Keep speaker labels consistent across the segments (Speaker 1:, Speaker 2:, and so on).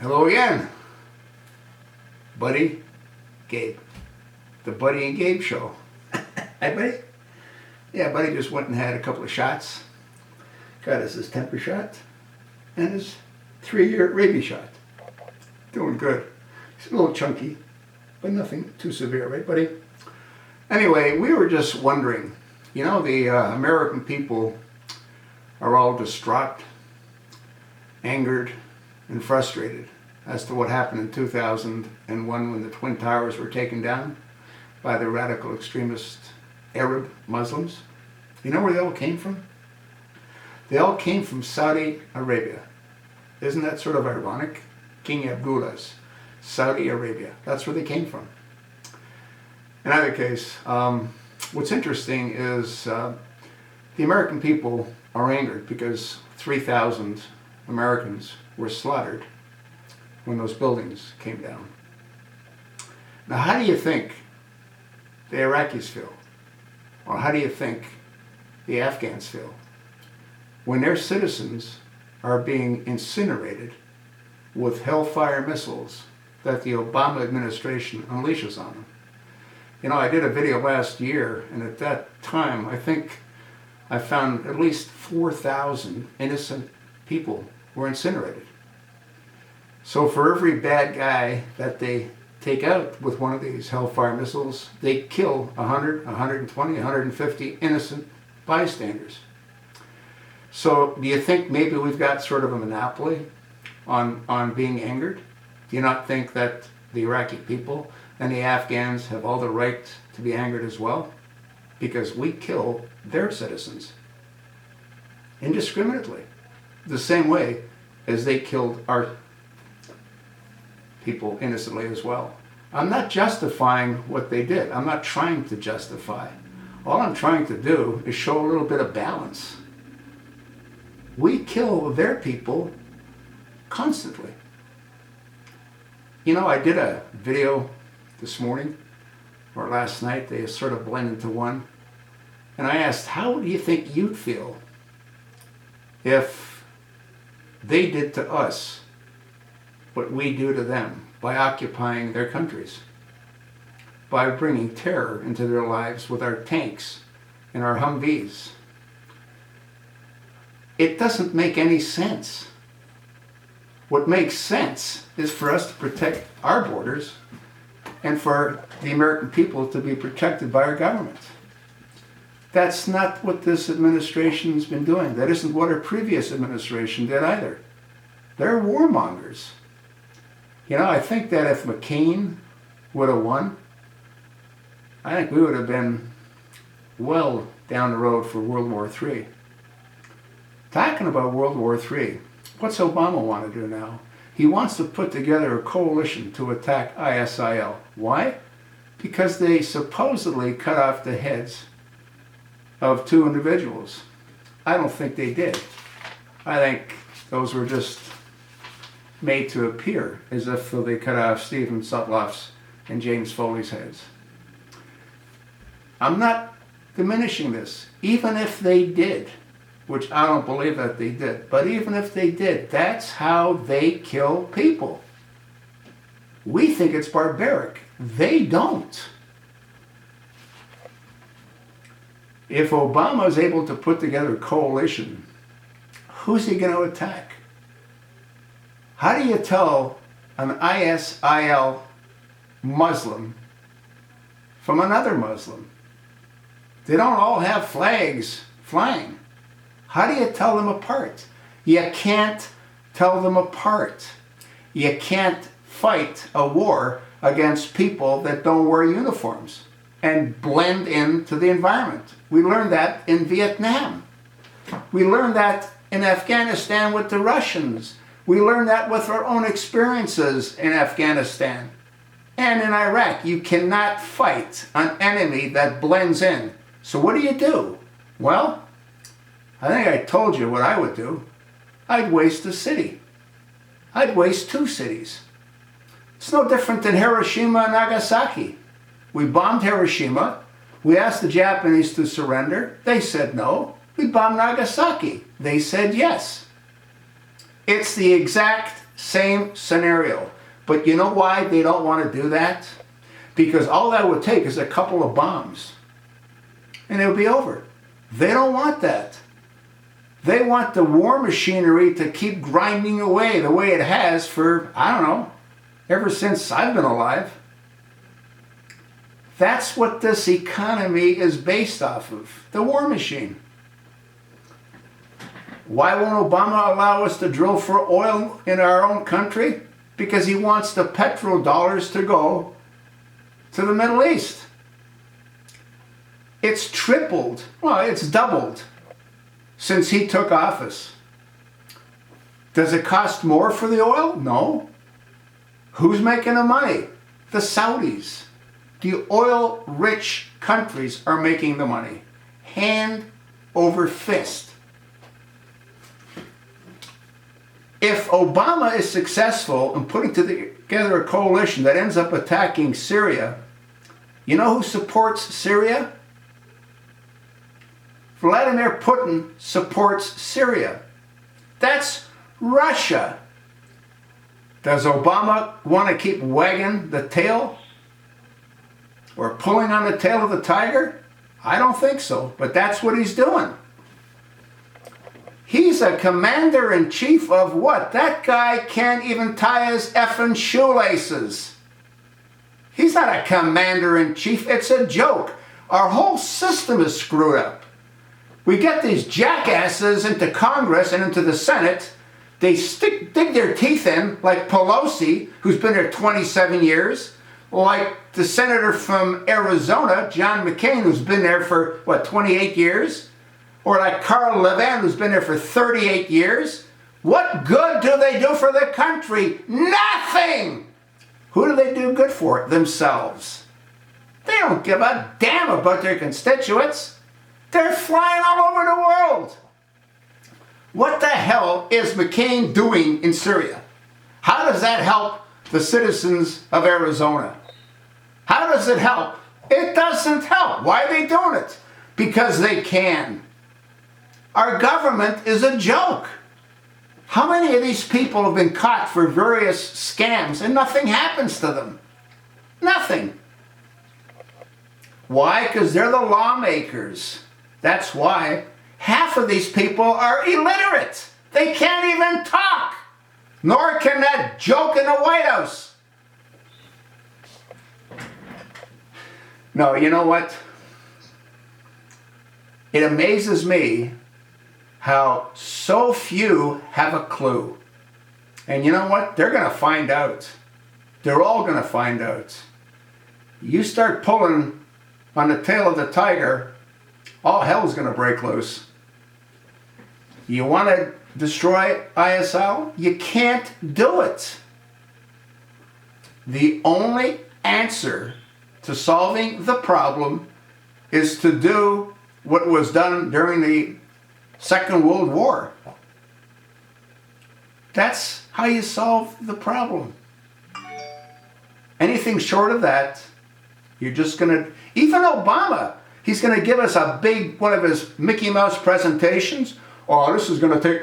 Speaker 1: Hello again, Buddy, Gabe, the Buddy and Gabe show. Hi, Buddy. Yeah, Buddy just went and had a couple of shots. Got us his temper shot and his 3-year rabies shot. Doing good. He's a little chunky, but nothing too severe, right, Buddy? Anyway, we were just wondering, you know, the American people are all distraught, angered, and frustrated as to what happened in 2001 when the Twin Towers were taken down by the radical extremist Arab Muslims. You know where they all came from? They all came from Saudi Arabia. Isn't that sort of ironic? King Abdullah's Saudi Arabia. That's where they came from. In either case, what's interesting is the American people are angered because 3,000 Americans were slaughtered when those buildings came down. Now, how do you think the Iraqis feel? Or how do you think the Afghans feel when their citizens are being incinerated with Hellfire missiles that the Obama administration unleashes on them? You know, I did a video last year, and at that time, I think I found at least 4,000 innocent people were incinerated. So for every bad guy that they take out with one of these Hellfire missiles, they kill 100, 120, 150 innocent bystanders. So do you think maybe we've got sort of a monopoly on being angered? Do you not think that the Iraqi people and the Afghans have all the right to be angered as well? Because we kill their citizens indiscriminately, the same way as they killed our people innocently as well. I'm not justifying what they did. I'm not trying to justify. All I'm trying to do is show a little bit of balance. We kill their people constantly. You know, I did a video this morning or last night. They sort of blend into one. And I asked, how do you think you'd feel if they did to us what we do to them by occupying their countries, by bringing terror into their lives with our tanks and our Humvees? It doesn't make any sense. What makes sense is for us to protect our borders and for the American people to be protected by our government. That's not what this administration's been doing. That isn't what our previous administration did either. They're warmongers. You know, I think that if McCain would have won, I think we would have been well down the road for World War III. Talking about World War III, what's Obama want to do now? He wants to put together a coalition to attack ISIL. Why? Because they supposedly cut off the heads of 2 individuals. I don't think they did. I think those were just made to appear as if they cut off Stephen Sutloff's and James Foley's heads. I'm not diminishing this. Even if they did, which I don't believe that they did, but even if they did, that's how they kill people. We think it's barbaric. They don't. If Obama is able to put together a coalition, who's he going to attack? How do you tell an ISIL Muslim from another Muslim? They don't all have flags flying. How do you tell them apart? You can't tell them apart. You can't fight a war against people that don't wear uniforms and blend into the environment. We learned that in Vietnam. We learned that in Afghanistan with the Russians. We learned that with our own experiences in Afghanistan and in Iraq. You cannot fight an enemy that blends in. So what do? Well, I think I told you what I would do. I'd waste a city. I'd waste 2 cities. It's no different than Hiroshima and Nagasaki. We bombed Hiroshima. We asked the Japanese to surrender. They said no. We bombed Nagasaki. They said yes. It's the exact same scenario. But you know why they don't want to do that? Because all that would take is a couple of bombs and it would be over. They don't want that. They want the war machinery to keep grinding away the way it has for, I don't know, ever since I've been alive. That's what this economy is based off of, the war machine. Why won't Obama allow us to drill for oil in our own country? Because he wants the petrodollars to go to the Middle East. It's tripled, well, it's doubled since he took office. Does it cost more for the oil? No. Who's making the money? The Saudis. The oil-rich countries are making the money, hand over fist. If Obama is successful in putting together a coalition that ends up attacking Syria, you know who supports Syria? Vladimir Putin supports Syria. That's Russia. Does Obama want to keep wagging the tail? Or pulling on the tail of the tiger? I don't think so, but that's what he's doing. He's a commander-in-chief of what? That guy can't even tie his effing shoelaces. He's not a commander-in-chief, it's a joke. Our whole system is screwed up. We get these jackasses into Congress and into the Senate. They dig their teeth in, like Pelosi, who's been there 27 years, like the senator from Arizona, John McCain, who's been there for, 28 years? Or like Carl Levin, who's been there for 38 years. What good do they do for the country? Nothing! Who do they do good for? Themselves. They don't give a damn about their constituents. They're flying all over the world. What the hell is McCain doing in Syria? How does that help the citizens of Arizona? How does it help? It doesn't help. Why are they doing it? Because they can. Our government is a joke. How many of these people have been caught for various scams and nothing happens to them? Nothing. Why? Because they're the lawmakers. That's why. Half of these people are illiterate. They can't even talk. Nor can that joke in the White House. No, you know what? It amazes me how so few have a clue. And you know what? They're going to find out. They're all going to find out. You start pulling on the tail of the tiger, all hell's going to break loose. You want to destroy ISL? You can't do it. The only answer to solving the problem is to do what was done during the Second World War. That's how you solve the problem. Anything short of that, you're just going to... Even Obama, he's going to give us a big, one of his Mickey Mouse presentations. Oh, this is going to take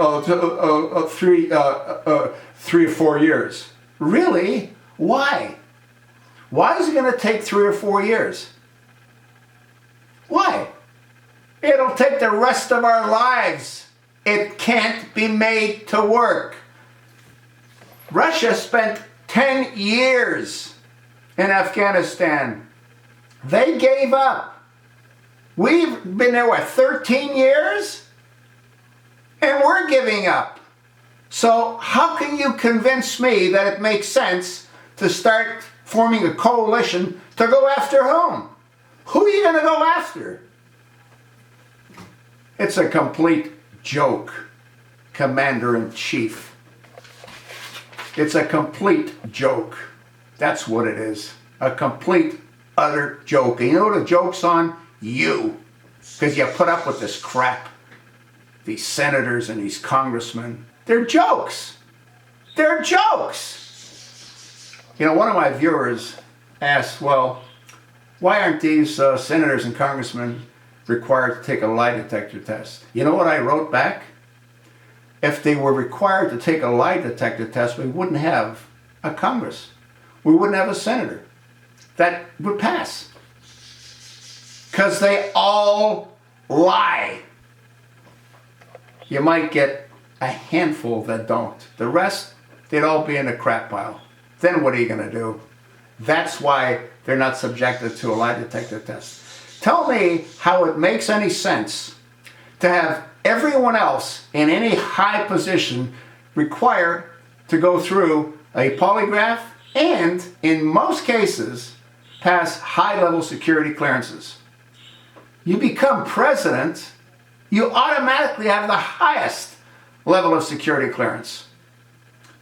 Speaker 1: 3 or 4 years. Really? Why? Why is it going to take 3 or 4 years? Why? It'll take the rest of our lives. It can't be made to work. Russia spent 10 years in Afghanistan. They gave up. We've been there, 13 years? And we're giving up. So how can you convince me that it makes sense to start forming a coalition to go after whom? Who are you going to go after? It's a complete joke, Commander-in-Chief. It's a complete joke. That's what it is. A complete, utter joke. And you know what the joke's on? You. Because you put up with this crap. These senators and these congressmen. They're jokes. They're jokes. You know, one of my viewers asked, well, why aren't these senators and congressmen required to take a lie detector test? You know what I wrote back? if they were required to take a lie detector test, we wouldn't have a Congress. We wouldn't have a senator that would pass. Because they all lie. You might get a handful that don't. The rest, they'd all be in a crap pile. Then what are you going to do? That's why they're not subjected to a lie detector test. Tell me how it makes any sense to have everyone else in any high position require to go through a polygraph and, in most cases, pass high-level security clearances. You become president, you automatically have the highest level of security clearance.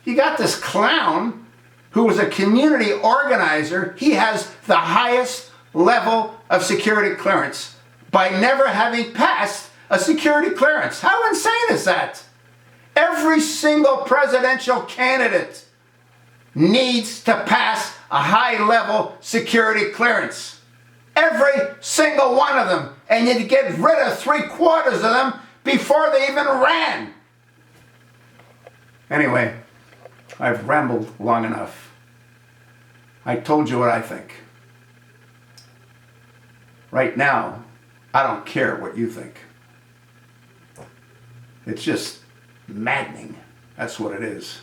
Speaker 1: You got this clown who was a community organizer. He has the highest level of security clearance by never having passed a security clearance. How insane is that? Every single presidential candidate needs to pass a high-level security clearance. Every single one of them. And you get rid of 3/4 of them before they even ran. Anyway, I've rambled long enough. I told you what I think. Right now, I don't care what you think. It's just maddening. That's what it is.